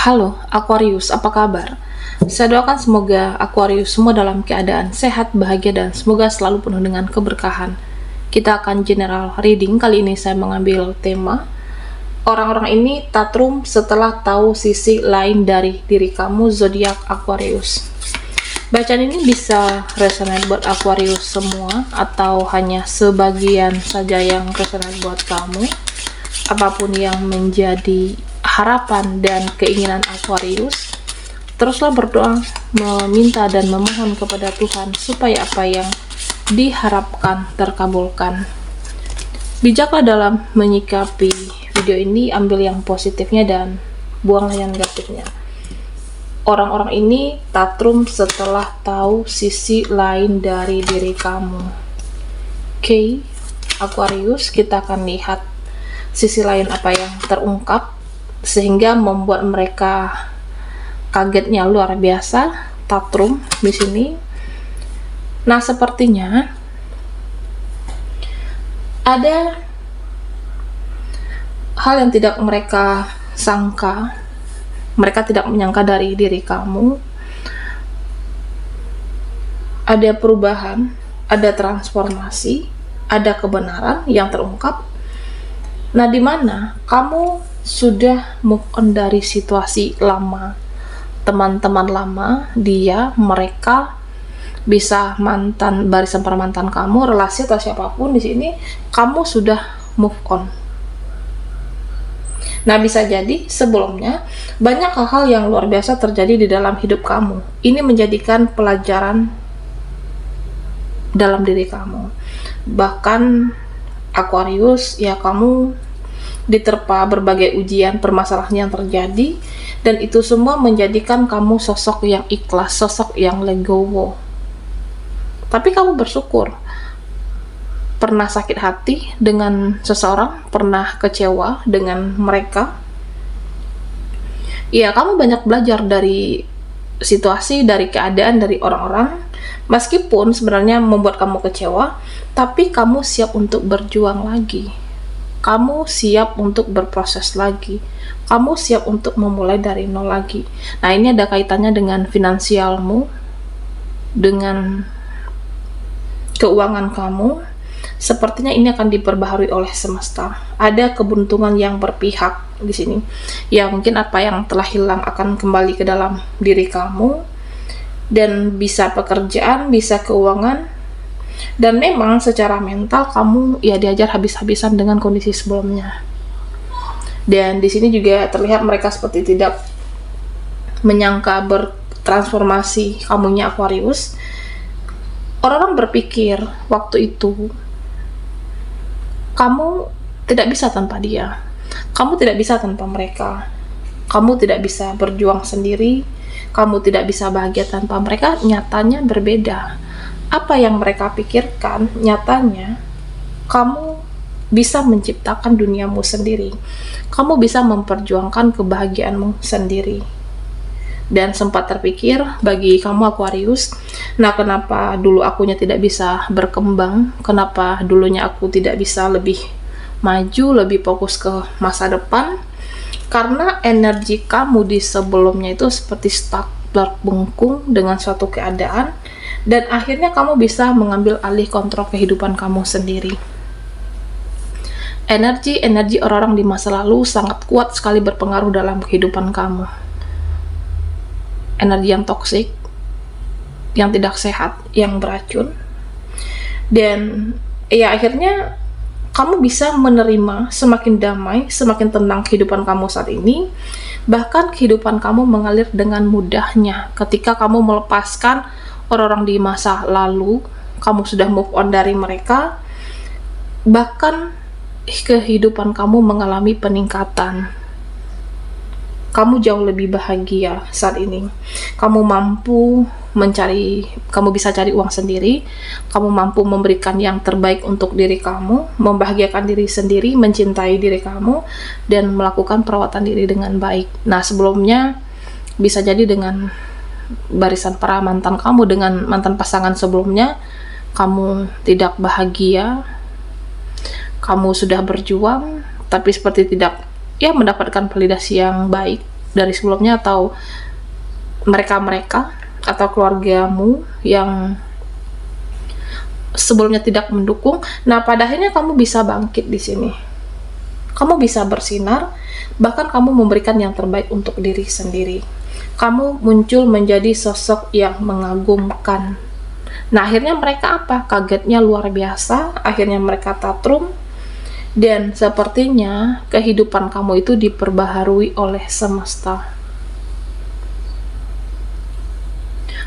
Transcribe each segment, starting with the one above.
Halo Aquarius, apa kabar? Saya doakan semoga Aquarius semua dalam keadaan sehat, bahagia, dan semoga selalu penuh dengan keberkahan. Kita akan general reading. Kali ini saya mengambil tema orang-orang ini tatrum setelah tahu sisi lain dari diri kamu, zodiak Aquarius. Bacaan ini bisa resonate buat Aquarius semua atau hanya sebagian saja yang resonate buat kamu. Apapun yang menjadi harapan dan keinginan Aquarius, teruslah berdoa, meminta dan memohon kepada Tuhan supaya apa yang diharapkan terkabulkan. Bijaklah dalam menyikapi video ini, ambil yang positifnya dan buanglah yang negatifnya. Orang-orang ini tatrum setelah tahu sisi lain dari diri kamu. Oke, Aquarius, kita akan lihat sisi lain apa yang terungkap sehingga membuat mereka kagetnya luar biasa. Tatrum di sini. Nah, sepertinya ada hal yang tidak mereka sangka. Mereka tidak menyangka dari diri kamu. Ada perubahan, ada transformasi, ada kebenaran yang terungkap. Nah, di mana kamu sudah move on dari situasi lama, teman-teman lama, mereka bisa mantan, barisan para mantan kamu, relasi atau siapapun di sini, kamu sudah move on. Nah, bisa jadi sebelumnya banyak hal-hal yang luar biasa terjadi di dalam hidup kamu. Ini menjadikan pelajaran dalam diri kamu. Bahkan Aquarius, ya, kamu diterpa berbagai ujian, permasalahan yang terjadi, dan itu semua menjadikan kamu sosok yang ikhlas, sosok yang legowo. Tapi kamu bersyukur. Pernah sakit hati dengan seseorang, pernah kecewa dengan mereka. Ya, kamu banyak belajar dari situasi, dari keadaan, dari orang-orang. Meskipun sebenarnya membuat kamu kecewa, tapi kamu siap untuk berjuang lagi. Kamu siap untuk berproses lagi. Kamu siap untuk memulai dari nol lagi. Nah, ini ada kaitannya dengan finansialmu, dengan keuangan kamu. Sepertinya ini akan diperbaharui oleh semesta. Ada keberuntungan yang berpihak di sini. Ya, mungkin apa yang telah hilang akan kembali ke dalam diri kamu. Dan bisa pekerjaan, bisa keuangan, dan memang secara mental kamu ya diajar habis-habisan dengan kondisi sebelumnya. Dan di sini juga terlihat mereka seperti tidak menyangka bertransformasi kamunya Aquarius. Orang-orang berpikir waktu itu kamu tidak bisa tanpa dia, kamu tidak bisa tanpa mereka, kamu tidak bisa berjuang sendiri, kamu tidak bisa bahagia tanpa mereka. Nyatanya berbeda. Apa yang mereka pikirkan, nyatanya kamu bisa menciptakan duniamu sendiri. Kamu bisa memperjuangkan kebahagiaanmu sendiri. Dan sempat terpikir bagi kamu Aquarius, nah, kenapa dulu akunya tidak bisa berkembang? Kenapa dulunya aku tidak bisa lebih maju, lebih fokus ke masa depan? Karena energi kamu di sebelumnya itu seperti stuck, berbengkung dengan suatu keadaan, dan akhirnya kamu bisa mengambil alih kontrol kehidupan kamu sendiri. Energi orang-orang di masa lalu sangat kuat sekali berpengaruh dalam kehidupan kamu. Energi yang toksik, yang tidak sehat, yang beracun. Dan ya, akhirnya kamu bisa menerima semakin damai, semakin tenang kehidupan kamu saat ini. Bahkan kehidupan kamu mengalir dengan mudahnya ketika kamu melepaskan orang-orang di masa lalu. Kamu sudah move on dari mereka. Bahkan kehidupan kamu mengalami peningkatan. Kamu jauh lebih bahagia saat ini. Kamu mampu kamu bisa cari uang sendiri, kamu mampu memberikan yang terbaik untuk diri kamu, membahagiakan diri sendiri, mencintai diri kamu, dan melakukan perawatan diri dengan baik. Nah, sebelumnya bisa jadi dengan barisan para mantan kamu, dengan mantan pasangan sebelumnya, kamu tidak bahagia, kamu sudah berjuang, tapi seperti tidak mendapatkan validasi yang baik. dari sebelumnya, atau mereka-mereka atau keluargamu yang sebelumnya tidak mendukung. Nah, pada akhirnya kamu bisa bangkit di sini. Kamu bisa bersinar, bahkan kamu memberikan yang terbaik untuk diri sendiri. Kamu muncul menjadi sosok yang mengagumkan. Nah, akhirnya mereka apa? Kagetnya luar biasa, akhirnya mereka tatrum, dan sepertinya kehidupan kamu itu diperbaharui oleh semesta.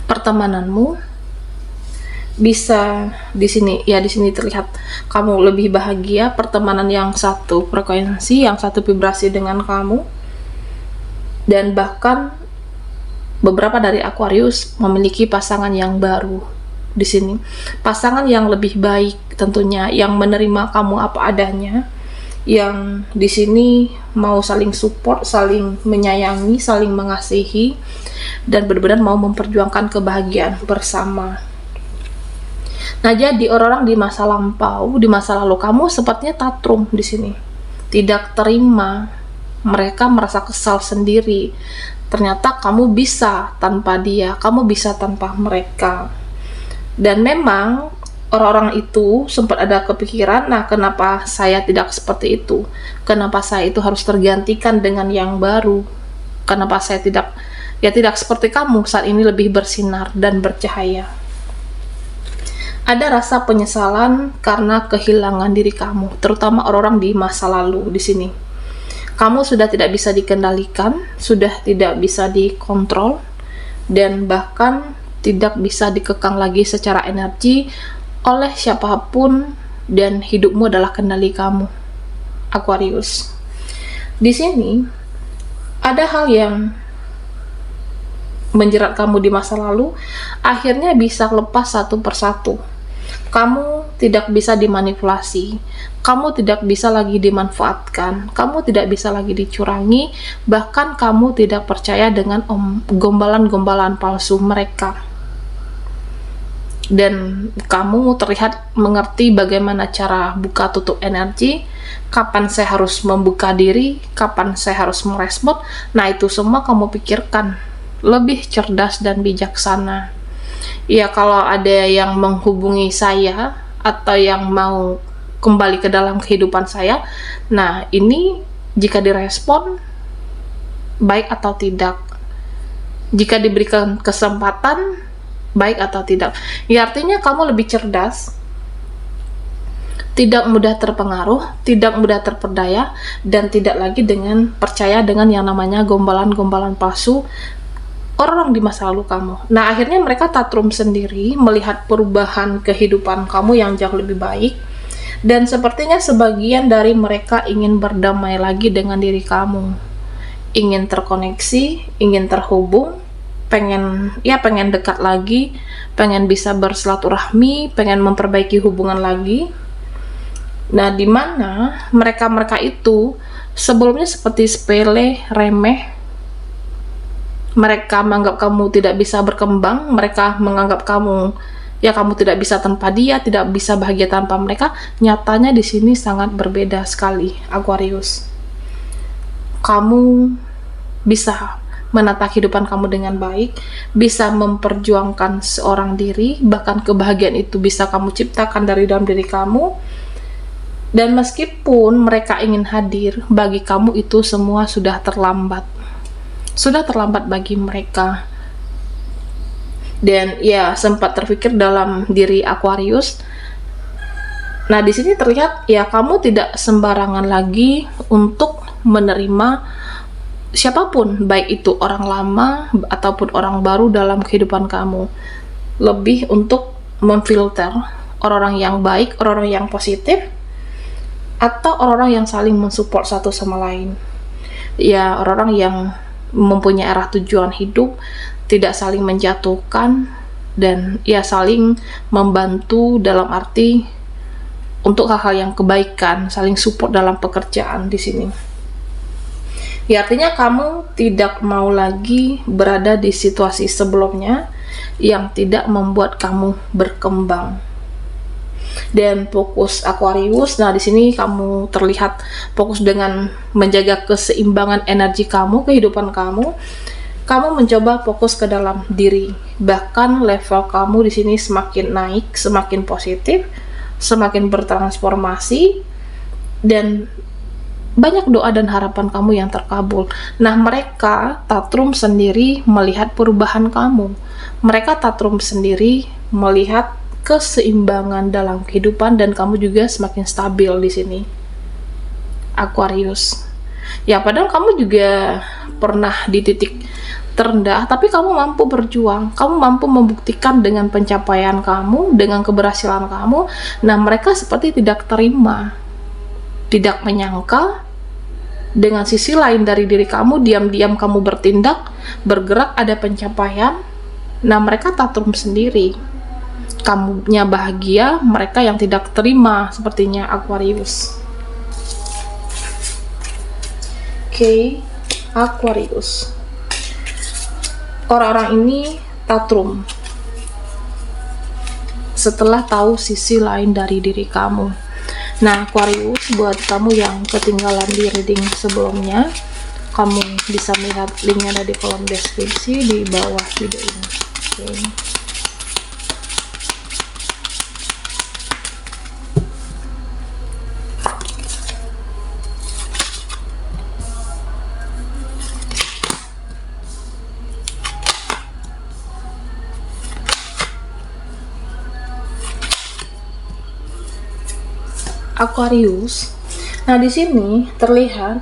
Pertemananmu bisa di sini terlihat kamu lebih bahagia, pertemanan yang satu frekuensi, yang satu vibrasi dengan kamu. Dan bahkan beberapa dari Aquarius memiliki pasangan yang baru di sini, pasangan yang lebih baik tentunya, yang menerima kamu apa adanya, yang di sini mau saling support, saling menyayangi, saling mengasihi, dan benar-benar mau memperjuangkan kebahagiaan bersama. Nah, jadi orang-orang di masa lampau, di masa lalu kamu sepertinya tatrum di sini. Tidak terima, mereka merasa kesal sendiri. Ternyata kamu bisa tanpa dia, kamu bisa tanpa mereka. Dan memang orang-orang itu sempat ada kepikiran, nah kenapa saya tidak seperti itu? Kenapa saya itu harus tergantikan dengan yang baru? Kenapa saya tidak seperti kamu saat ini lebih bersinar dan bercahaya? Ada rasa penyesalan karena kehilangan diri kamu, terutama orang-orang di masa lalu di sini. Kamu sudah tidak bisa dikendalikan, sudah tidak bisa dikontrol, dan bahkan tidak bisa dikekang lagi secara energi oleh siapapun, dan hidupmu adalah kendali kamu, Aquarius. Di sini ada hal yang menjerat kamu di masa lalu, akhirnya bisa lepas satu persatu. Kamu tidak bisa dimanipulasi, kamu tidak bisa lagi dimanfaatkan, kamu tidak bisa lagi dicurangi, bahkan kamu tidak percaya dengan gombalan-gombalan palsu mereka. Dan kamu terlihat mengerti bagaimana cara buka tutup energi, kapan saya harus membuka diri, kapan saya harus merespon. Nah, itu semua kamu pikirkan lebih cerdas dan bijaksana. Ya, kalau ada yang menghubungi saya atau yang mau kembali ke dalam kehidupan saya, nah ini jika direspon baik atau tidak, jika diberikan kesempatan baik atau tidak, ya artinya kamu lebih cerdas, tidak mudah terpengaruh, tidak mudah terperdaya, dan tidak lagi dengan percaya dengan yang namanya gombalan-gombalan palsu orang di masa lalu kamu. Nah, akhirnya mereka tatrum sendiri melihat perubahan kehidupan kamu yang jauh lebih baik, dan sepertinya sebagian dari mereka ingin berdamai lagi dengan diri kamu, ingin terkoneksi, ingin terhubung, pengen dekat lagi, pengen bisa bersilaturahmi, pengen memperbaiki hubungan lagi. Nah, di mana mereka itu sebelumnya seperti sepele, remeh. Mereka menganggap kamu tidak bisa berkembang, mereka menganggap kamu tidak bisa tanpa dia, tidak bisa bahagia tanpa mereka. Nyatanya di sini sangat berbeda sekali, Aquarius. Kamu bisa menata kehidupan kamu dengan baik, bisa memperjuangkan seorang diri, bahkan kebahagiaan itu bisa kamu ciptakan dari dalam diri kamu. Dan meskipun mereka ingin hadir, bagi kamu itu semua sudah terlambat. Sudah terlambat bagi mereka. Dan ya, sempat terpikir dalam diri Aquarius. Nah, di sini terlihat ya kamu tidak sembarangan lagi untuk menerima siapapun, baik itu orang lama ataupun orang baru dalam kehidupan kamu. Lebih untuk memfilter orang-orang yang baik, orang-orang yang positif, atau orang-orang yang saling mensupport satu sama lain. Ya, orang-orang yang mempunyai arah tujuan hidup, tidak saling menjatuhkan, dan ya saling membantu dalam arti untuk hal-hal yang kebaikan, saling support dalam pekerjaan di sini. Ya, artinya kamu tidak mau lagi berada di situasi sebelumnya yang tidak membuat kamu berkembang. Dan fokus Aquarius, nah di sini kamu terlihat fokus dengan menjaga keseimbangan energi kamu, kehidupan kamu. Kamu mencoba fokus ke dalam diri, bahkan level kamu di sini semakin naik, semakin positif, semakin bertransformasi, dan banyak doa dan harapan kamu yang terkabul. Nah, mereka Tatrum sendiri melihat perubahan kamu. Mereka Tatrum sendiri melihat keseimbangan dalam kehidupan, dan kamu juga semakin stabil di sini, Aquarius. Ya, padahal kamu juga pernah di titik terendah, tapi kamu mampu berjuang, kamu mampu membuktikan dengan pencapaian kamu, dengan keberhasilan kamu. Nah, mereka seperti tidak terima, tidak menyangka dengan sisi lain dari diri kamu, diam-diam kamu bertindak, bergerak, ada pencapaian. Nah, mereka Tatrum sendiri, kamunya bahagia, mereka yang tidak terima sepertinya, Aquarius. Oke, Aquarius. Orang-orang ini Tatrum setelah tahu sisi lain dari diri kamu. Nah, Aquarius, buat kamu yang ketinggalan di reading sebelumnya, kamu bisa melihat linknya ada di kolom deskripsi di bawah video ini. Oke. Aquarius. Nah, di sini terlihat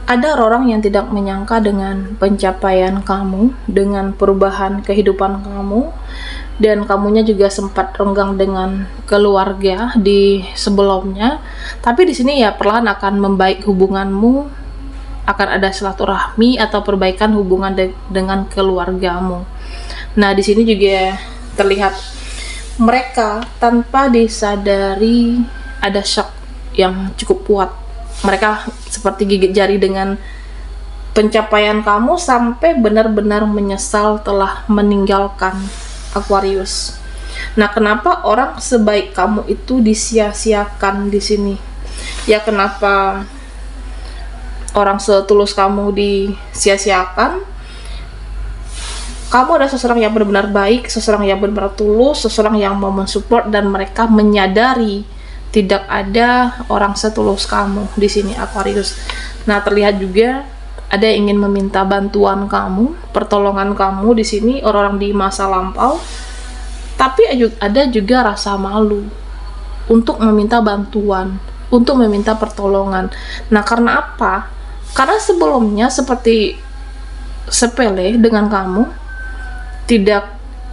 ada orang yang tidak menyangka dengan pencapaian kamu, dengan perubahan kehidupan kamu, dan kamunya juga sempat renggang dengan keluarga di sebelumnya. Tapi di sini ya perlahan akan membaik hubunganmu, akan ada silaturahmi atau perbaikan hubungan dengan keluargamu. Nah, di sini juga terlihat mereka tanpa disadari ada shock yang cukup kuat. Mereka seperti gigit jari dengan pencapaian kamu sampai benar-benar menyesal telah meninggalkan, Aquarius. Nah, kenapa orang sebaik kamu itu disia-siakan di sini? Ya, kenapa orang setulus kamu disia-siakan? Kamu adalah seseorang yang benar-benar baik, seseorang yang benar-benar tulus, seseorang yang mau mensupport, dan mereka menyadari tidak ada orang setulus kamu di sini, Aquarius. Nah, terlihat juga ada yang ingin meminta bantuan kamu, pertolongan kamu di sini, orang-orang di masa lampau. Tapi ada juga rasa malu untuk meminta bantuan, untuk meminta pertolongan. Nah, karena apa? Karena sebelumnya seperti sepele dengan kamu,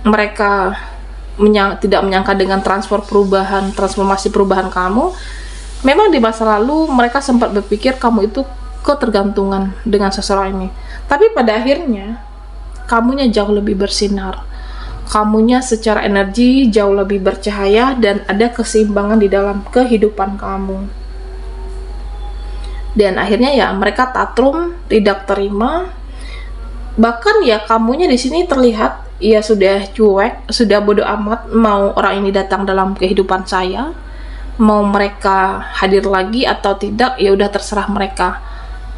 mereka tidak menyangka dengan transformasi perubahan kamu. Memang di masa lalu mereka sempat berpikir kamu itu ketergantungan dengan seseorang ini, tapi pada akhirnya kamunya jauh lebih bersinar, kamunya secara energi jauh lebih bercahaya, dan ada keseimbangan di dalam kehidupan kamu. Dan akhirnya ya mereka Tatrum tidak terima. Bahkan ya kamunya di sini terlihat ya sudah cuek, sudah bodoh amat, mau orang ini datang dalam kehidupan saya, mau mereka hadir lagi atau tidak, ya udah terserah mereka.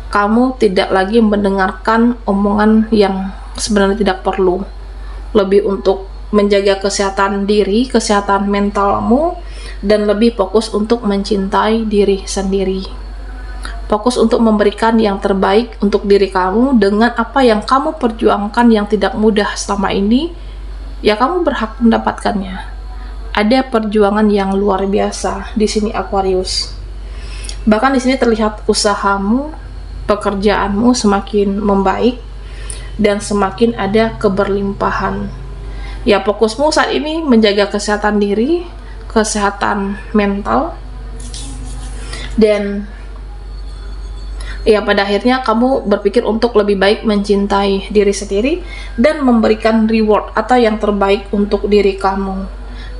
Kamu tidak lagi mendengarkan omongan yang sebenarnya tidak perlu. Lebih untuk menjaga kesehatan diri, kesehatan mentalmu, dan lebih fokus untuk mencintai diri sendiri. Fokus untuk memberikan yang terbaik untuk diri kamu dengan apa yang kamu perjuangkan yang tidak mudah selama ini. Ya, kamu berhak mendapatkannya. Ada perjuangan yang luar biasa di sini, Aquarius. Bahkan di sini terlihat usahamu, pekerjaanmu semakin membaik dan semakin ada keberlimpahan. Ya, fokusmu saat ini menjaga kesehatan diri, kesehatan mental, dan ya pada akhirnya kamu berpikir untuk lebih baik mencintai diri sendiri dan memberikan reward atau yang terbaik untuk diri kamu.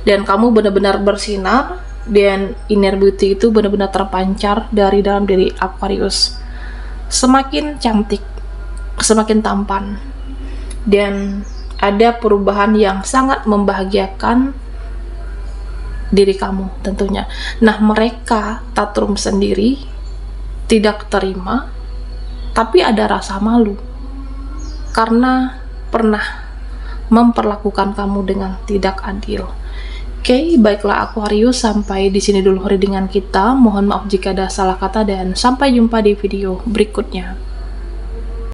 Dan kamu benar-benar bersinar, dan inner beauty itu benar-benar terpancar dari dalam diri Aquarius. Semakin cantik, semakin tampan, dan ada perubahan yang sangat membahagiakan diri kamu tentunya. Nah, mereka Tatrum sendiri tidak terima, tapi ada rasa malu karena pernah memperlakukan kamu dengan tidak adil. Oke, baiklah Aquarius, sampai di sini dulu readingan kita. Mohon maaf jika ada salah kata dan sampai jumpa di video berikutnya.